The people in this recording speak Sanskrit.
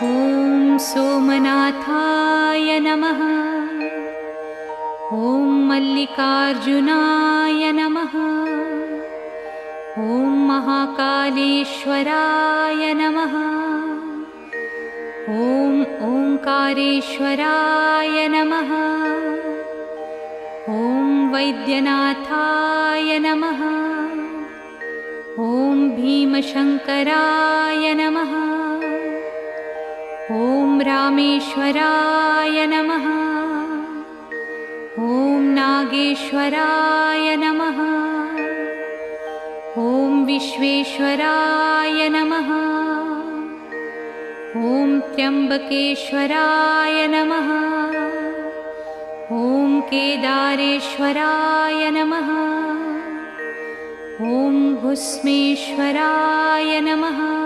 ॐ सोमनाथाय नमः। ॐ मल्लिकार्जुनाय नमः। ॐ महाकालेश्वराय नमः। ॐ ओंकारेश्वराय नमः। ॐ वैद्यनाथाय नमः। ॐ भीमशंकराय नमः। ॐ रामेश्वराय नमः। ॐ नागेश्वराय नमः। ॐ विश्वेश्वराय नमः। ॐ त्र्यंबकेश्वराय नमः। ॐ केदारेश्वराय नमः। ॐ भुस्मेश्वराय नमः।